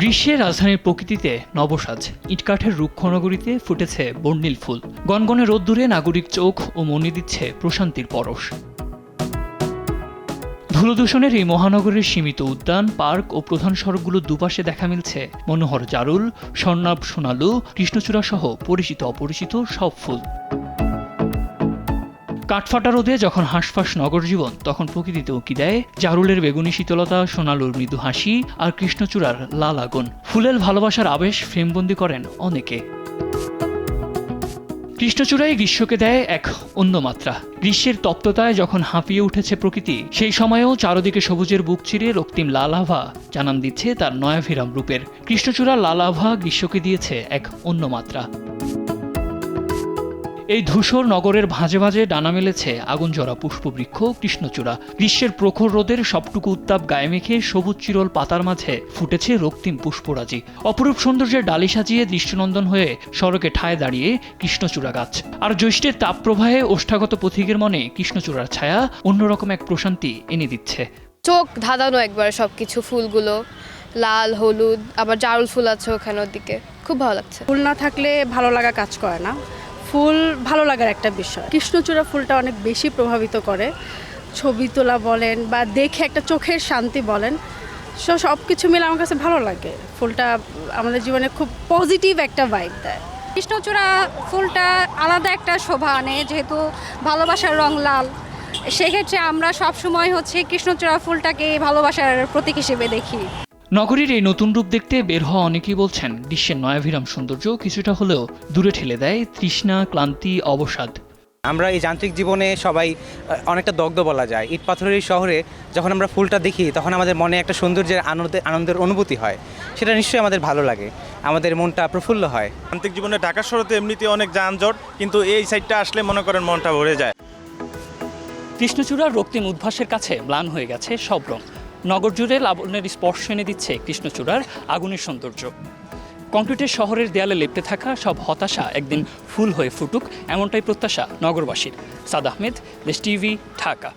গ্রীষ্মে রাজধানীর প্রকৃতিতে নবসাজ, ইটকাঠের রুক্ষ নগরীতে ফুটেছে বর্ণিল ফুল। গনগনে রোদ্দুরে নাগরিক চোখ ও মনে দিচ্ছে প্রশান্তির পরশ। ধুলোদূষণের এই মহানগরের সীমিত উদ্যান, পার্ক ও প্রধান সড়কগুলোর দুপাশে দেখা মিলছে মনোহর জারুল, স্বর্ণাভ সোনালু, কৃষ্ণচূড়া সহ পরিচিত অপরিচিত সব ফুল। কাঠফাটা রোদে যখন হাঁসফাঁস নগর জীবন, তখন প্রকৃতিতে উঁকি দেয় জারুলের বেগুনি শীতলতা, সোনালুর মৃদু হাসি আর কৃষ্ণচূড়ার লাল আগুন। ফুলের ভালোবাসার আবেশ ফ্রেমবন্দি করেন অনেকে। কৃষ্ণচূড়াই গ্রীষ্মকে দেয় এক অন্য মাত্রা। গ্রীষ্মের তপ্ততায় যখন হাঁপিয়ে উঠেছে প্রকৃতি, সেই সময়েও চারদিকে সবুজের বুক চিরে রক্তিম লাল আভা জানান দিচ্ছে তার নয়াভিরাম রূপের। কৃষ্ণচূড়ার লাল আভা গ্রীষ্মকে দিয়েছে এক অন্য মাত্রা। এই ধূসর নগরের ভাঁজে ভাঁজে ডানা মেলেছে আগুনজরা পুষ্পবৃক্ষ কৃষ্ণচূড়া। গ্রীষ্মের প্রখর রোদের সবটুকু উত্তাপ গায়ে মেখে সবুজ চিরল পাতার মাঝে ফুটেছে রক্তিম পুষ্পরাজি। অপরূপ সৌন্দর্যের ডালি সাজিয়ে দৃষ্টিনন্দন হয়ে সড়কে ঠায় দাঁড়িয়ে কৃষ্ণচূড়া গাছ। আর জ্যৈষ্ঠের তাপপ্রবাহে ওষ্ঠাগত পথিকের মনে কৃষ্ণচূড়ার ছায়া অন্যরকম এক প্রশান্তি এনে দিচ্ছে। চোখ ধাঁধানো একবার সবকিছু, ফুলগুলো লাল হলুদ, আবার জারুল ফুল আছে ওখানের দিকে, খুব ভালো লাগছে। ফুল না থাকলে ভালো লাগা কাজ করে না, ফুল ভালো লাগার একটা বিষয়। কৃষ্ণচূড়া ফুলটা অনেক বেশি প্রভাবিত করে, ছবি তোলা বলেন বা দেখে একটা চোখের শান্তি বলেন, সব কিছু মিলে আমার কাছে ভালো লাগে। ফুলটা আমাদের জীবনে খুব পজিটিভ একটা ভাইব দেয়। কৃষ্ণচূড়া ফুলটা আলাদা একটা শোভা আনে, যেহেতু ভালোবাসার রং লাল, সেক্ষেত্রে আমরা সবসময় কৃষ্ণচূড়া ফুলটাকে ভালোবাসার প্রতীক হিসেবে দেখি। নগরীর এই নতুন রূপ দেখতে বের হওয়া অনেকেই বলছেন, গ্রীষ্মের নয়াভিরাম সৌন্দর্য কিছুটা হলেও দূরে ঠেলে দেয় তৃষ্ণা, ক্লান্তি, অবসাদ। আমরা এই যান্ত্রিক জীবনে সবাই অনেকটা দগ্ধ বলা যায়। ইট পাথরের এই শহরে যখন আমরা ফুলটা দেখি, তখন আমাদের মনে একটা সৌন্দর্যের আনন্দের অনুভূতি হয়। সেটা নিশ্চয়ই আমাদের ভালো লাগে, আমাদের মনটা প্রফুল্ল হয়। যান্ত্রিক জীবনে ঢাকা শহরে এমনিতে অনেক যানজট, কিন্তু এই সাইডটা আসলে মনে করেন মনটা ভরে যায়। কৃষ্ণচূড়ার রক্তিম উদ্ভাসের কাছে ম্লান হয়ে গেছে সব রং। নগর জুড়ে লাবণ্যের স্পর্শ এনে দিচ্ছে কৃষ্ণচূড়ার আগুনের সৌন্দর্য। কংক্রিটের শহরের দেয়ালে লেপ্টে থাকা সব হতাশা একদিন ফুল হয়ে ফুটুক, এমনটাই প্রত্যাশা নগরবাসীর। সাদ আহমেদ, দেশ টিভি, ঢাকা।